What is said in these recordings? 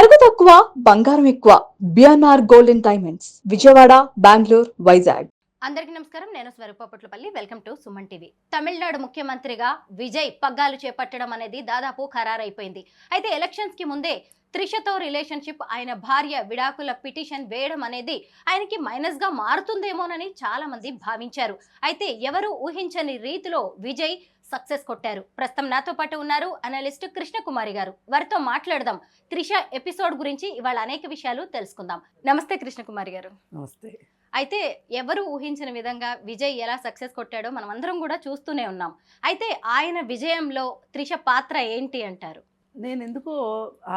నగదు తక్కువ బంగారం ఎక్కువ బిఎన్ఆర్ గోల్డెన్ డైమండ్స్ విజయవాడ బెంగళూరు వైజాగ్. అందరికీ నమస్కారం. నేను స్వరూపపట్లపల్లి. Welcome to Suman TV. Tamil Nadu ముఖ్యమంత్రిగా విజయ్ పగ్గాలు చేపట్టడం అనేది దాదాపు ఖరారైపోయింది. అయితే ఎలక్షన్స్ కి ముందే త్రిషతో రిలేషన్షిప్, ఆయన భార్య విడాకుల పిటిషన్ వేయడం అనేది ఆయనకి మైనస్ గా మారుతుందేమోనని చాలా మంది భావించారు. అయితే ఎవరు ఊహించని రీతిలో విజయ్ సక్సెస్ కొట్టారు. ప్రస్తుతం నాతో పాటు ఉన్నారు అనలిస్ట్ కృష్ణకుమారి గారు. వారితో మాట్లాడదాం. త్రిష ఎపిసోడ్ గురించి ఇవాళ అనేక విషయాలు తెలుసుకుందాం. నమస్తే కృష్ణకుమారి గారు. నమస్తే. అయితే ఎవరు ఊహించిన విధంగా విజయ్ ఎలా సక్సెస్ కొట్టాడో మనం అందరం కూడా చూస్తూనే ఉన్నాం. అయితే ఆయన విజయంలో త్రిష పాత్ర ఏంటి అంటారు? నేను ఎందుకో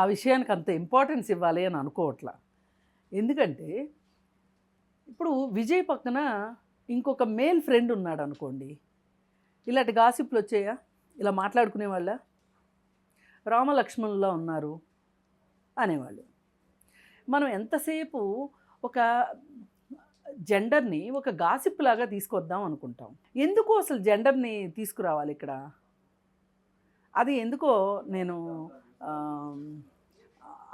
ఆ విషయానికి అంత ఇంపార్టెన్స్ ఇవ్వాలి అని అనుకోవట్లా. ఎందుకంటే ఇప్పుడు విజయ్ పక్కన ఇంకొక మేల్ ఫ్రెండ్ ఉన్నాడు అనుకోండి, ఇలాంటి గాసిప్లు వచ్చాయా? ఇలా మాట్లాడుకునే వాళ్ళ రామలక్ష్మణులా ఉన్నారు అనేవాళ్ళు. మనం ఎంతసేపు ఒక జెండర్ని ఒక గాసిప్ లాగా తీసుకొద్దాం అనుకుంటాం. ఎందుకు అసలు జెండర్ని తీసుకురావాలి ఇక్కడ? అది ఎందుకో నేను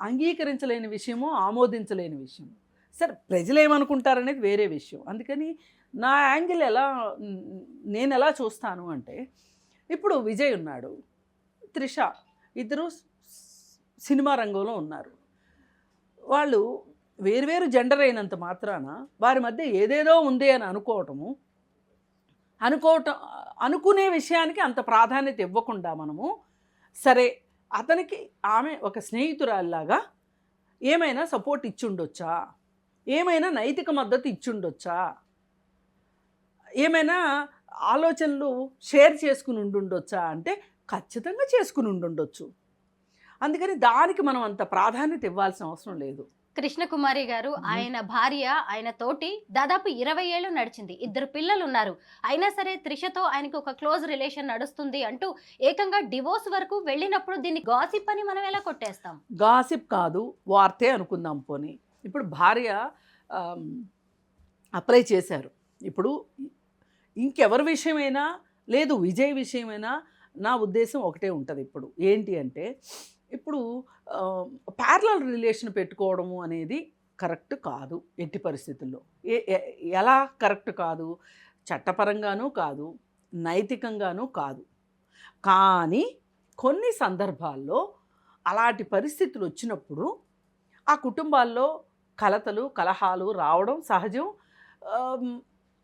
అంగీకరించలేని విషయము, ఆమోదించలేని విషయం. సరే, ప్రజలు ఏమనుకుంటారనేది వేరే విషయం. అందుకని నా యాంగిల్ నేను ఎలా చూస్తాను అంటే, ఇప్పుడు విజయ్ ఉన్నాడు, త్రిష, ఇద్దరు సినిమా రంగంలో ఉన్నారు. వాళ్ళు వేరువేరు జెండర్ అయినంత మాత్రాన వారి మధ్య ఏదేదో ఉంది అని అనుకునే విషయానికి అంత ప్రాధాన్యత ఇవ్వకుండా మనము, సరే అతనికి ఆమె ఒక స్నేహితురాల్లాగా ఏమైనా సపోర్ట్ ఇచ్చుండొచ్చా, ఏమైనా నైతిక మద్దతు ఇచ్చుండొచ్చా, ఏమైనా ఆలోచనలు షేర్ చేసుకుని ఉండుండొచ్చా అంటే ఖచ్చితంగా చేసుకుని ఉండుండొచ్చు. అందుకని దానికి మనం అంత ప్రాధాన్యత ఇవ్వాల్సిన అవసరం లేదు. కృష్ణకుమారి గారు, ఆయన భార్య ఆయన తోటి దాదాపు 20 ఏళ్ళు నడిచింది, 2 పిల్లలు ఉన్నారు. అయినా సరే త్రిషతో ఆయనకు ఒక క్లోజ్ రిలేషన్ నడుస్తుంది అంటూ ఏకంగా డివోర్స్ వరకు వెళ్ళినప్పుడు దీన్ని గాసిప్ అని మనం ఎలా కొట్టేస్తాం? గాసిప్ కాదు, వార్తే అనుకుందాం. పోనీ ఇప్పుడు భార్య అప్లై చేశారు. ఇప్పుడు ఇంకెవరి విషయమైనా లేదు, విజయ్ విషయమైనా నా ఉద్దేశం ఒకటే ఉంటుంది. ఇప్పుడు ఏంటి అంటే, ఇప్పుడు ప్యారలల్ రిలేషన్ పెట్టుకోవడము అనేది కరెక్ట్ కాదు ఎట్టి పరిస్థితుల్లో. ఎలా కరెక్ట్ కాదు? చట్టపరంగానూ కాదు, నైతికంగానూ కాదు. కానీ కొన్ని సందర్భాల్లో అలాంటి పరిస్థితులు వచ్చినప్పుడు ఆ కుటుంబాల్లో కలతలు, కలహాలు రావడం సహజం.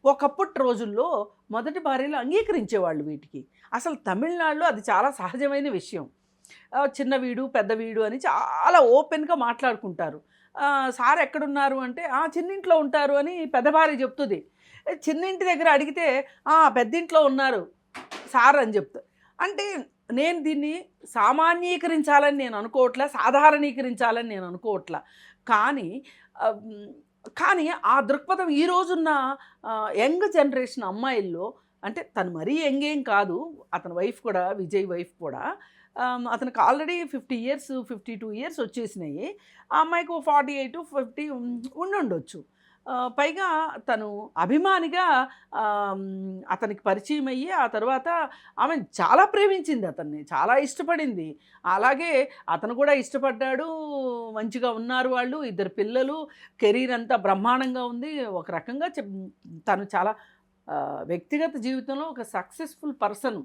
ఒకప్పటి రోజుల్లో మొదటి భార్యలు అంగీకరించేవాళ్ళు వీటికి. అసలు తమిళనాడులో అది చాలా సహజమైన విషయం. చిన్న వీడు పెద్ద వీడు అని చాలా ఓపెన్గా మాట్లాడుకుంటారు. సార్ ఎక్కడున్నారు అంటే చిన్నింట్లో ఉంటారు అని పెద్ద భార్య చెప్తుంది. చిన్నింటి దగ్గర అడిగితే పెద్దింట్లో ఉన్నారు సార్ అని చెప్తారు. అంటే నేను దీన్ని సామాన్యీకరించాలని నేను అనుకోవట్లా, సాధారణీకరించాలని నేను అనుకోవట్లా. కానీ ఆ దృక్పథం ఈ రోజున్న యంగ్ జనరేషన్ అమ్మాయిల్లో, అంటే తను మరీ యంగ్ ఏం కాదు, అతని వైఫ్ కూడా, విజయ్ వైఫ్ కూడా, అతనికి ఆల్రెడీ 50 years 52 years వచ్చేసినాయి. ఆ అమ్మాయికి 48 50 ఉండుండొచ్చు. పైగా తను అభిమానిగా అతనికి పరిచయం అయ్యి ఆ తర్వాత ఆమె చాలా ప్రేమించింది, అతన్ని చాలా ఇష్టపడింది. అలాగే అతను కూడా ఇష్టపడ్డాడు. మంచిగా ఉన్నారు వాళ్ళు, 2 పిల్లలు, కెరీర్ అంతా బ్రహ్మాండంగా ఉంది. ఒక రకంగా తను చాలా వ్యక్తిగత జీవితంలో ఒక సక్సెస్ఫుల్ పర్సన్.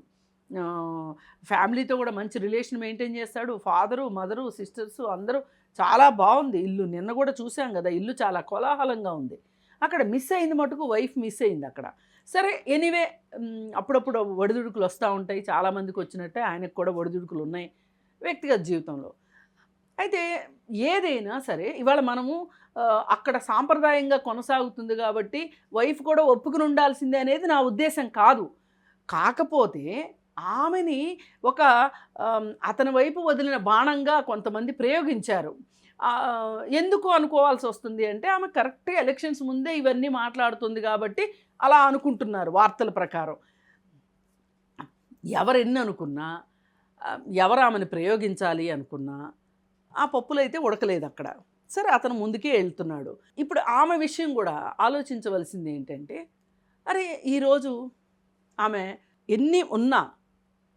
ఫ్యామిలీతో కూడా మంచి రిలేషన్ మెయింటైన్ చేస్తాడు. ఫాదరు, మదరు, సిస్టర్స్ అందరూ చాలా బాగుంది. ఇల్లు నిన్న కూడా చూసాం కదా, ఇల్లు చాలా కోలాహలంగా ఉంది. అక్కడ మిస్ అయింది మటుకు వైఫ్ మిస్ అయింది అక్కడ. సరే, ఎనీవే, అప్పుడప్పుడు ఒడిదుడుకులు వస్తూ ఉంటాయి. చాలామందికి వచ్చినట్టే ఆయనకు కూడా ఒడిదుడుకులు ఉన్నాయి వ్యక్తిగత జీవితంలో. అయితే ఏదైనా సరే ఇవాళ మనము అక్కడ సాంప్రదాయంగా కొనసాగుతుంది కాబట్టి వైఫ్ కూడా ఒప్పుకుని ఉండాల్సిందే అనేది నా ఉద్దేశం కాదు. కాకపోతే ఆమెని ఒక అతని వైపు వదిలిన బాణంగా కొంతమంది ప్రయోగించారు. ఎందుకు అనుకోవాల్సి వస్తుంది అంటే, ఆమె కరెక్ట్గా ఎలక్షన్స్ ముందే ఇవన్నీ మాట్లాడుతుంది కాబట్టి అలా అనుకుంటున్నారు వార్తల ప్రకారం. ఎవరెన్ని అనుకున్నా, ఎవరు ఆమెను ప్రయోగించాలి అనుకున్నా ఆ పప్పులైతే ఉడకలేదు అక్కడ. సరే, అతను ముందుకే వెళ్తున్నాడు. ఇప్పుడు ఆమె విషయం కూడా ఆలోచించవలసింది ఏంటంటే, అరే ఈరోజు ఆమె ఎన్ని ఉన్నా,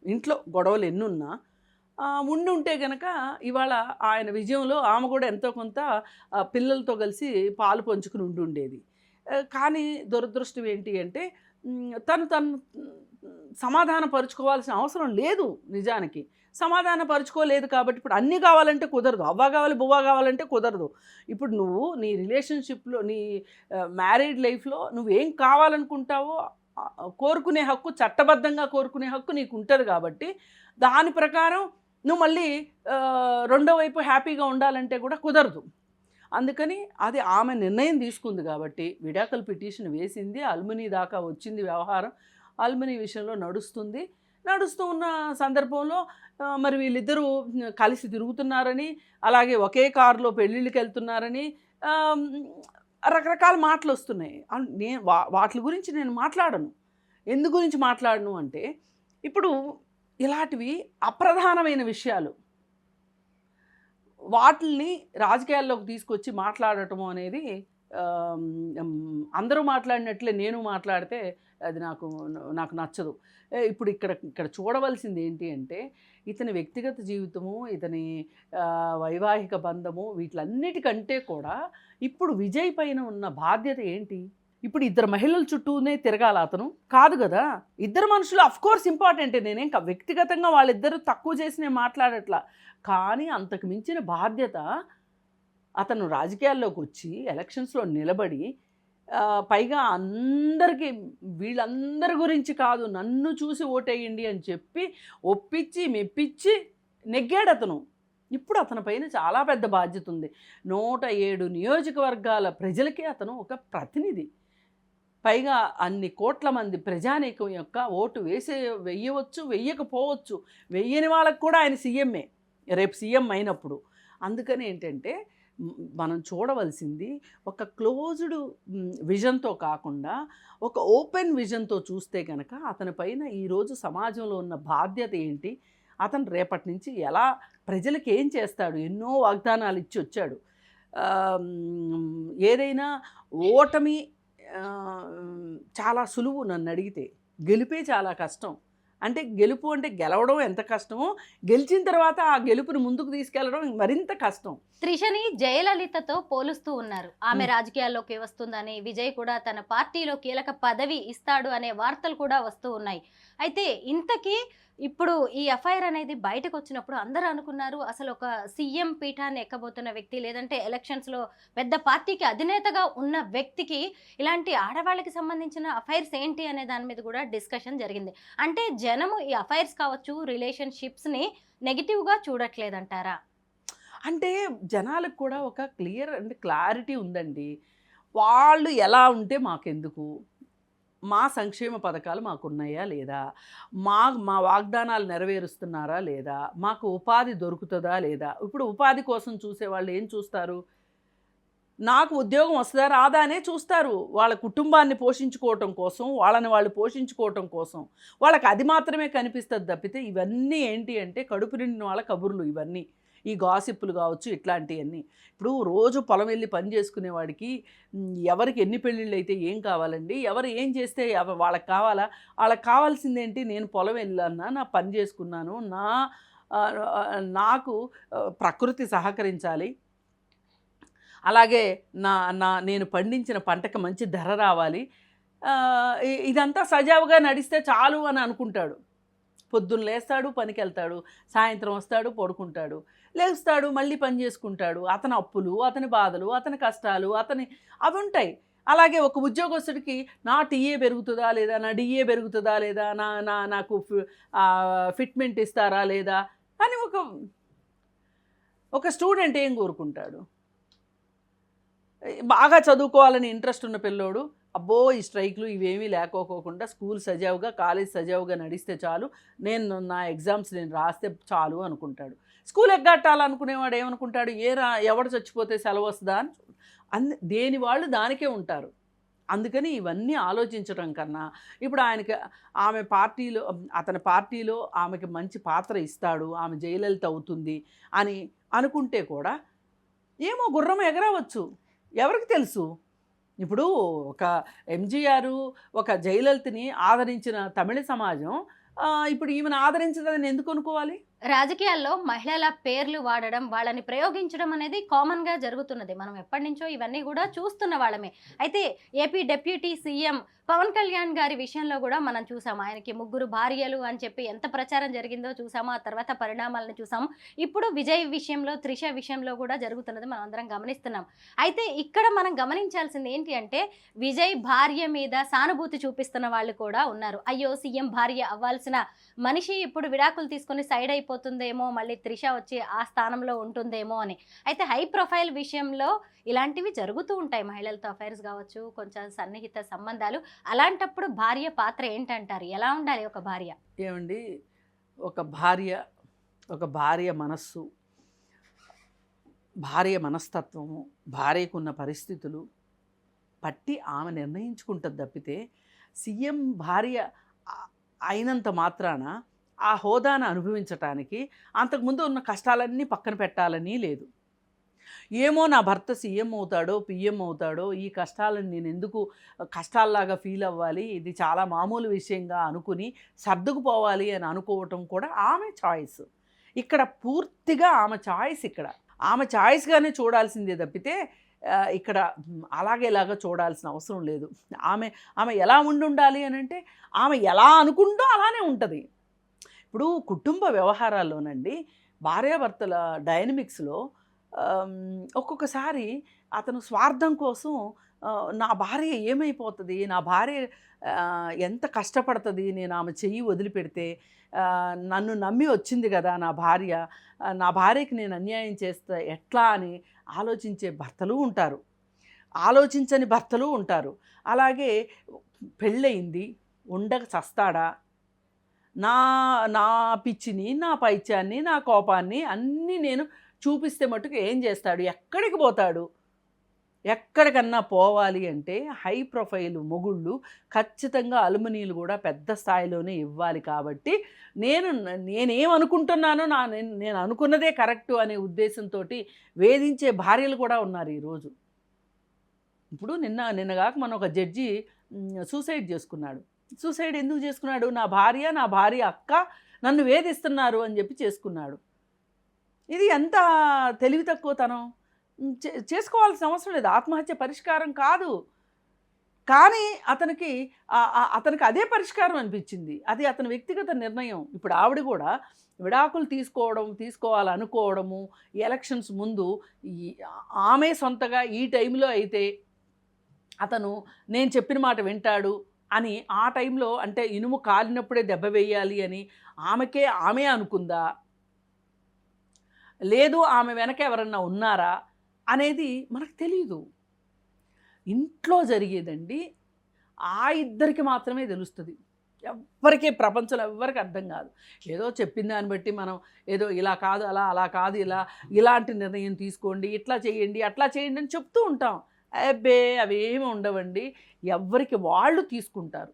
ఇంట్లో గొడవలు ఎన్నున్నా, ఉండి ఉంటే గనక ఇవాళ ఆయన విజయంలో ఆమె కూడా ఎంతో కొంత పిల్లలతో కలిసి పాలు పంచుకుని ఉండి ఉండేది. కానీ దురదృష్టం ఏంటి అంటే తను సమాధాన పరుచుకోవాల్సిన అవసరం లేదు నిజానికి. సమాధాన పరుచుకోలేదు కాబట్టి ఇప్పుడు అన్నీ కావాలంటే కుదరదు. అవ్వ కావాలి, బువ్వ కావాలంటే కుదరదు. ఇప్పుడు నువ్వు నీ రిలేషన్షిప్‌లో, నీ మ్యారీడ్ లైఫ్‌లో నువ్వేం కావాలనుకుంటావో కోరుకునే హక్కు, చట్టబద్ధంగా కోరుకునే హక్కు నీకు ఉంటుంది కాబట్టి దాని ప్రకారం నువ్వు మళ్ళీ రెండో వైపు హ్యాపీగా ఉండాలంటే కూడా కుదరదు. అందుకని అది ఆమె నిర్ణయం తీసుకుంది కాబట్టి విడాకుల పిటిషన్ వేసింది. అల్ముని దాకా వచ్చింది వ్యవహారం. అల్ముని విషయంలో నడుస్తూ ఉన్న సందర్భంలో మరి వీళ్ళిద్దరూ కలిసి తిరుగుతున్నారని, అలాగే ఒకే కారులో పెళ్ళిళ్ళకి వెళ్తున్నారని రకరకాల మాటలు వస్తున్నాయి. వాటి గురించి నేను మాట్లాడను. ఎందు గురించి మాట్లాడను అంటే ఇప్పుడు ఇలాంటివి అప్రధానమైన విషయాలు వాటిల్ని రాజకీయాల్లోకి తీసుకొచ్చి మాట్లాడటము అనేది అందరూ మాట్లాడినట్లే నేను మాట్లాడితే అది నాకు నచ్చదు. ఇప్పుడు ఇక్కడ చూడవలసింది ఏంటి అంటే ఇతని వ్యక్తిగత జీవితము, ఇతని వైవాహిక బంధము, వీటిలన్నిటికంటే కూడా ఇప్పుడు విజయ్ పైన ఉన్న బాధ్యత ఏంటి? ఇప్పుడు ఇద్దరు మహిళల చుట్టూనే తిరగాల అతను కాదు కదా. ఇద్దరు మనుషులు అఫ్కోర్స్ ఇంపార్టెంటే. నేనేం వ్యక్తిగతంగా వాళ్ళిద్దరూ తక్కువ చేసి నేను మాట్లాడట్లా. కానీ అంతకు మించిన బాధ్యత అతను రాజకీయాల్లోకి వచ్చి ఎలక్షన్స్లో నిలబడి పైగా అందరికీ వీళ్ళందరి గురించి కాదు, నన్ను చూసి ఓటేయండి అని చెప్పి ఒప్పించి మెప్పించి నెగ్గాడు అతను. ఇప్పుడు అతని పైన చాలా పెద్ద బాధ్యత ఉంది. 107 నియోజకవర్గాల ప్రజలకి అతను ఒక ప్రతినిధి. పైగా అన్ని కోట్ల మంది ప్రజానీకం యొక్క ఓటు వెయ్యవచ్చు, వెయ్యకపోవచ్చు. వెయ్యని వాళ్ళకు కూడా ఆయన సీఎంఏ రేపు సీఎం అయినప్పుడు. అందుకని ఏంటంటే మనం చూడవలసింది ఒక క్లోజ్డ్ విజన్తో కాకుండా ఒక ఓపెన్ విజన్తో చూస్తే కనుక అతని పైన ఈరోజు సమాజంలో ఉన్న బాధ్యత ఏంటి, అతను రేపటి నుంచి ఎలా ప్రజలకు ఏం చేస్తాడు. ఎన్నో వాగ్దానాలు ఇచ్చి వచ్చాడు. ఏదైనా ఓటమి చాలా సులువు నన్ను అడిగితే, గెలిపే చాలా కష్టం. అంటే గెలుపు అంటే గెలవడం ఎంత కష్టమో, గెలిచిన తర్వాత ఆ గెలుపుని ముందుకు తీసుకెళ్లడం మరింత కష్టం. త్రిషని జయలలితతో పోలుస్తూ ఉన్నారు. ఆమె రాజకీయాల్లోకి వస్తుందని, విజయ్ కూడా తన పార్టీలో కీలక పదవి ఇస్తాడు అనే వార్తలు కూడా వస్తూ ఉన్నాయి. అయితే ఇంతకీ ఇప్పుడు ఈ ఎఫ్ఐఆర్ అనేది బయటకు వచ్చినప్పుడు అందరూ అనుకున్నారు అసలు ఒక సీఎం పీఠాన్ని ఎక్కబోతున్న వ్యక్తి, లేదంటే ఎలక్షన్స్లో పెద్ద పార్టీకి అధినేతగా ఉన్న వ్యక్తికి ఇలాంటి ఆడవాళ్ళకి సంబంధించిన అఫైర్స్ ఏంటి అనే దాని మీద కూడా డిస్కషన్ జరిగింది. అంటే జనము ఈ అఫైర్స్ కావచ్చు, రిలేషన్షిప్స్ని నెగిటివ్గా చూడట్లేదంటారా? అంటే జనాలకు కూడా ఒక క్లారిటీ ఉందండి. వాళ్ళు ఎలా ఉంటే మాకెందుకు, మా సంక్షేమ పథకాలు మాకున్నాయా లేదా, మా వాగ్దానాలు నెరవేరుస్తున్నారా లేదా, మాకు ఉపాధి దొరుకుతుందా లేదా. ఇప్పుడు ఉపాధి కోసం చూసేవాళ్ళు ఏం చూస్తారు, నాకు ఉద్యోగం వస్తుందా రాదా అనే చూస్తారు. వాళ్ళ కుటుంబాన్ని పోషించుకోవటం కోసం, వాళ్ళని వాళ్ళు పోషించుకోవటం కోసం వాళ్ళకి అది మాత్రమే కనిపిస్తుంది తప్పితే ఇవన్నీ ఏంటి అంటే కడుపు నిండిన వాళ్ళ కబుర్లు. ఇవన్నీ ఈ గాసిప్పులు కావచ్చు, ఇట్లాంటివన్నీ. ఇప్పుడు రోజు పొలం వెళ్ళి పని చేసుకునేవాడికి ఎవరికి ఎన్ని పెళ్ళిళ్ళు అయితే ఏం కావాలండి, ఎవరు ఏం చేస్తే వాళ్ళకి కావాలా, వాళ్ళకి కావాల్సిందేంటి, నేను పొలం వెళ్ళానా, నా పని చేసుకున్నాను, నాకు ప్రకృతి సహకరించాలి, అలాగే నేను పండించిన పంటకి మంచి ధర రావాలి, ఇదంతా సజావుగా నడిస్తే చాలు అని అనుకుంటాడు. పొద్దున్న లేస్తాడు, పనికి వెళ్తాడు, సాయంత్రం వస్తాడు, పడుకుంటాడు, లేస్తాడు, మళ్ళీ పని చేసుకుంటాడు. అతని అప్పులు, అతని బాధలు, అతని కష్టాలు అవి ఉంటాయి. అలాగే ఒక ఉద్యోగస్తుడికి నా టీఏ పెరుగుతుందా లేదా, నా డిఏ పెరుగుతుందా లేదా, నాకు ఫిట్మెంట్ ఇస్తారా లేదా అని ఒక స్టూడెంట్ ఏం కోరుకుంటాడు. బాగా చదువుకోవాలని ఇంట్రెస్ట్ ఉన్న పిల్లోడు అబ్బో ఈ స్ట్రైక్లు ఇవేమీ లేకోకుండా స్కూల్ సజావుగా, కాలేజ్ సజావుగా నడిస్తే చాలు, నా ఎగ్జామ్స్ నేను రాస్తే చాలు అనుకుంటాడు. స్కూల్ ఎగ్గట్టాలనుకునేవాడు ఏమనుకుంటాడు, ఎవడు చచ్చిపోతే సెలవు వస్తుందా అని. దేని వాళ్ళు దానికే ఉంటారు. అందుకని ఇవన్నీ ఆలోచించడం కన్నా ఇప్పుడు అతని పార్టీలో ఆమెకి మంచి పాత్ర ఇస్తాడు, ఆమె జయలలిత అవుతుంది అని అనుకుంటే కూడా ఏమో గుర్రం ఎగరవచ్చు, ఎవరికి తెలుసు. ఇప్పుడు ఒక ఎంజీఆర్, ఒక జయలలితని ఆదరించిన తమిళ సమాజం ఇప్పుడు ఈమెను ఆదరించదని ఎందుకు అనుకోవాలి? రాజకీయాల్లో మహిళల పేర్లు వాడడం, వాళ్ళని ప్రయోగించడం అనేది కామన్‌గా జరుగుతున్నది. మనం ఎప్పటినుంచో ఇవన్నీ గూడా చూస్తున్న వాళ్ళమే. అయితే AP deputy CM Pawan Kalyan గారి విషయంలో గూడా మనం చూసాం. ఆయనకి ముగ్గురు భార్యలు అని చెప్పి ఎంత ప్రచారం జరిగిందో చూసాము. ఆ తర్వాత పరిణామాలను చూసాము. ఇప్పుడు విజయ్ విషయంలో, త్రిష విషయంలో గూడా జరుగుతున్నది మనం అందరం గమనిస్తున్నాం. అయితే ఇక్కడ మనం గమనించాల్సింది ఏంటి అంటే, విజయ్ భార్య మీద సానుభూతి చూపిస్తున్న వాళ్ళు కూడా ఉన్నారు. అయ్యో! సీఎం భార్య అవ్వాల్సిన మనిషి ఇప్పుడు విడాకులు తీసుకొని సైడ్ అయిపోతుందేమో, మళ్ళీ త్రిష వచ్చి ఆ స్థానంలో ఉంటుందేమో అని. అయితే హై ప్రొఫైల్ విషయంలో ఇలాంటివి జరుగుతూ ఉంటాయి. మహిళలతో అఫైర్స్ కావచ్చు, కొంచెం సన్నిహిత సంబంధాలు. అలాంటప్పుడు భార్య పాత్ర ఏంటంటారు? ఎలా ఉండాలి ఒక భార్య? ఏమండి, ఒక భార్య మనస్సు, భార్య మనస్తత్వము, భార్యకున్న పరిస్థితులు పట్టి ఆమె నిర్ణయించుకుంటుంది తప్పితే సీఎం భార్య అయినంత మాత్రాన ఆ హోదాను అనుభవించటానికి అంతకుముందు ఉన్న కష్టాలన్నీ పక్కన పెట్టాలని లేదు. ఏమో నా భర్త సీఎం అవుతాడో పిఎం అవుతాడో ఈ కష్టాలను నేను ఎందుకు కష్టాల్లాగా ఫీల్ అవ్వాలి, ఇది చాలా మామూలు విషయంగా అనుకుని సర్దుకుపోవాలి అని అనుకోవటం కూడా ఆమె చాయిస్. ఇక్కడ పూర్తిగా ఆమె చాయిస్, ఇక్కడ ఆమె చాయిస్గానే చూడాల్సిందే తప్పితే ఇక్కడ అలాగేలాగా చూడాల్సిన అవసరం లేదు. ఆమె ఎలా ఉండాలి అని అంటే ఆమె ఎలా అనుకుంటో అలానే ఉంటుంది. ఇప్పుడు కుటుంబ వ్యవహారాల్లోనండి భార్యాభర్తల డైనమిక్స్లో ఒక్కొక్కసారి అతను స్వార్థం కోసం నా భార్య ఏమైపోతుంది, నా భార్య ఎంత కష్టపడుతుంది, నేను ఆమె చెయ్యి వదిలిపెడితే, నన్ను నమ్మి వచ్చింది కదా నా భార్యకి నేను అన్యాయం చేస్తే ఎట్లా అని ఆలోచించే భర్తలు ఉంటారు, ఆలోచించని భర్తలు ఉంటారు. అలాగే పెళ్ళయింది, ఉండక చస్తాడా, నా పిచ్చిని, నా పైత్యాన్ని, నా కోపాన్ని అన్నీ నేను చూపిస్తే మటుకు ఏం చేస్తాడు, ఎక్కడికి పోతాడు? ఎక్కడికన్నా పోవాలి అంటే హై ప్రొఫైల్ మొగుళ్ళు ఖచ్చితంగా అలుమనీలు కూడా పెద్ద స్థాయిలోనే ఇవ్వాలి. కాబట్టి నేనేమనుకుంటున్నానో నేను అనుకున్నదే కరెక్టు అనే ఉద్దేశంతో వేధించే భార్యలు కూడా ఉన్నారు ఈరోజు. ఇప్పుడు నిన్నగాక మన ఒక జడ్జి సూసైడ్ చేసుకున్నాడు. సూసైడ్ ఎందుకు చేసుకున్నాడు? నా భార్య అక్క నన్ను వేధిస్తున్నారు అని చెప్పి చేసుకున్నాడు. ఇది ఎంత తెలివి తక్కువతనం! చేసుకోవాల్సిన అవసరం లేదు, ఆత్మహత్య పరిష్కారం కాదు. కానీ అతనికి అదే పరిష్కారం అనిపించింది. అది అతని వ్యక్తిగత నిర్ణయం. ఇప్పుడు ఆవిడ కూడా విడాకులు తీసుకోవాలనుకోవడము ఎలక్షన్స్ ముందు ఆమె సొంతగా ఈ టైంలో అయితే అతను నేను చెప్పిన మాట వింటాడు అని ఆ టైంలో, అంటే ఇనుము కాలినప్పుడే దెబ్బ వేయాలి అని ఆమె అనుకుందా, లేదు ఆమె వెనక ఎవరన్నా ఉన్నారా అనేది మనకు తెలియదు. ఇంట్లో జరిగేదండి ఆ ఇద్దరికి మాత్రమే తెలుస్తుంది. ఎవ్వరికీ ప్రపంచంలో ఎవ్వరికి అర్థం కాదు. ఏదో చెప్పిన దాన్ని బట్టి మనం ఏదో ఇలా కాదు అలా కాదు ఇలాంటి నిర్ణయం తీసుకోండి, ఇట్లా చేయండి అట్లా చేయండి అని చెప్తూ ఉంటాం. అబ్బే అవేమి ఉండవండి, ఎవ్వరికి వాళ్ళు తీసుకుంటారు.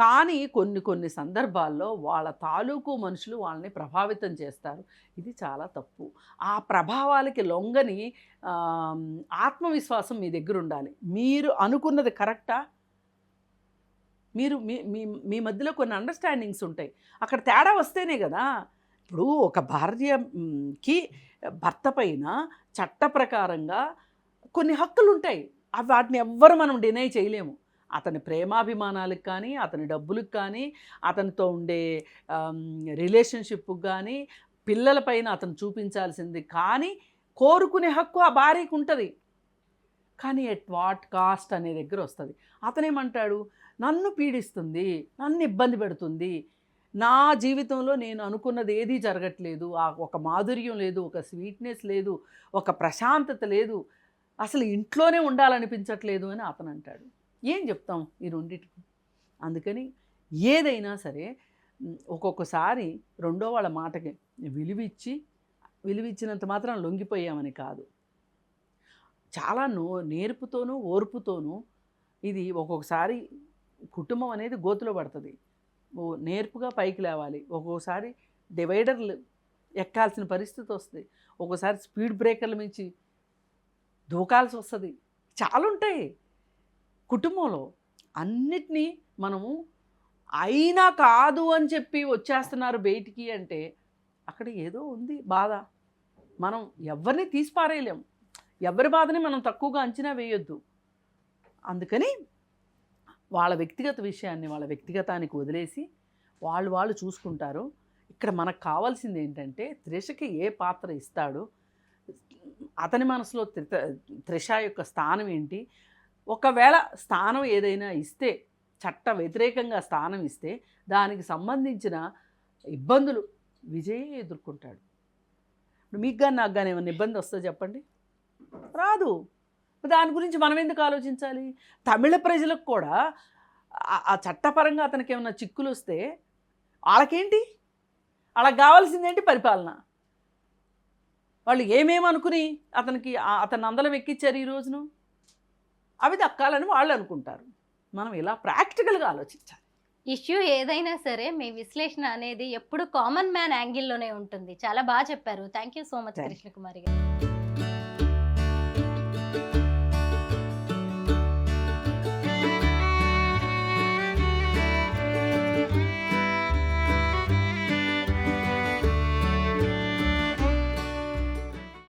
కానీ కొన్ని సందర్భాల్లో వాళ్ళ తాలూకు మనుషులు వాళ్ళని ప్రభావితం చేస్తారు. ఇది చాలా తప్పు. ఆ ప్రభావాలకి లొంగని ఆత్మవిశ్వాసం మీ దగ్గర ఉండాలి. మీరు అనుకున్నది కరెక్టా? మీరు మీ మధ్యలో కొన్ని అండర్స్టాండింగ్స్ ఉంటాయి. అక్కడ తేడా వస్తేనే కదా. ఇప్పుడు ఒక భార్యకి భర్త పైన చట్ట ప్రకారంగా కొన్ని హక్కులు ఉంటాయి. వాటిని ఎవ్వరు మనం డినై చేయలేము. అతని ప్రేమాభిమానాలకు కానీ, అతని డబ్బులకు కానీ, అతనితో ఉండే రిలేషన్షిప్కి కానీ, పిల్లలపైన అతను చూపించాల్సింది కానీ కోరుకునే హక్కు ఆ భార్యకు ఉంటుంది. కానీ ఎట్ వాట్ కాస్ట్ అనే దగ్గర వస్తుంది. అతనేమంటాడు, నన్ను పీడిస్తుంది, నన్ను ఇబ్బంది పెడుతుంది, నా జీవితంలో నేను అనుకున్నది ఏదీ జరగట్లేదు, ఒక మాధుర్యం లేదు, ఒక స్వీట్నెస్ లేదు, ఒక ప్రశాంతత లేదు, అసలు ఇంట్లోనే ఉండాలనిపించట్లేదు అని అతను అంటాడు. ఏం చెప్తాం ఈ రెండింటికి? అందుకని ఏదైనా సరే ఒక్కొక్కసారి రెండో వాళ్ళ మాటకి విలువిచ్చినంత మాత్రం లొంగిపోయామని కాదు. చాలా నేర్పుతోనూ ఓర్పుతోనూ ఇది ఒక్కొక్కసారి కుటుంబం అనేది గోతులో పడుతుంది. నేర్పుగా పైకి లేవాలి. ఒక్కొక్కసారి డివైడర్లు ఎక్కాల్సిన పరిస్థితి వస్తుంది. ఒక్కోసారి స్పీడ్ బ్రేకర్ల మించి దూకాల్సి వస్తుంది. చాలా ఉంటాయి కుటుంబంలో. అన్నిటినీ మనము అయినా కాదు అని చెప్పి వచ్చేస్తున్నారు బయటికి అంటే అక్కడ ఏదో ఉంది బాధ. మనం ఎవరిని తీసిపారేయలేం, ఎవరి బాధని మనం తక్కువగా అంచనా వేయొద్దు. అందుకని వాళ్ళ వ్యక్తిగత విషయాన్ని వాళ్ళ వ్యక్తిగతానికి వదిలేసి వాళ్ళు చూసుకుంటారు. ఇక్కడ మనకు కావాల్సింది ఏంటంటే త్రిషకి ఏ పాత్ర ఇస్తాడు, అతని మనసులో త్రిష యొక్క స్థానం ఏంటి, ఒకవేళ స్థానం ఏదైనా ఇస్తే, చట్ట వ్యతిరేకంగా స్థానం ఇస్తే దానికి సంబంధించిన ఇబ్బందులు విజయ్ ఎదుర్కొంటాడు. ఇప్పుడు మీకు కానీ నాకు కానీ ఏమైనా ఇబ్బంది వస్తుందో చెప్పండి, రాదు. దాని గురించి మనం ఎందుకు ఆలోచించాలి? తమిళ ప్రజలకు కూడా ఆ చట్టపరంగా అతనికి ఏమైనా చిక్కులు వస్తే వాళ్ళకేంటి, వాళ్ళకి కావాల్సిందేంటి? పరిపాలన. వాళ్ళు ఏమేమనుకుని అతన్ని అందలం ఎక్కించారు ఈ రోజును, అవి దక్కాలని వాళ్ళు అనుకుంటారు. మనం ఇలా ప్రాక్టికల్గా ఆలోచించాలి. ఇష్యూ ఏదైనా సరే మీ విశ్లేషణ అనేది ఎప్పుడు కామన్ మ్యాన్ యాంగిల్లోనే ఉంటుంది. చాలా బాగా చెప్పారు. Thank you so much Thank you. Krishnakumari గారు.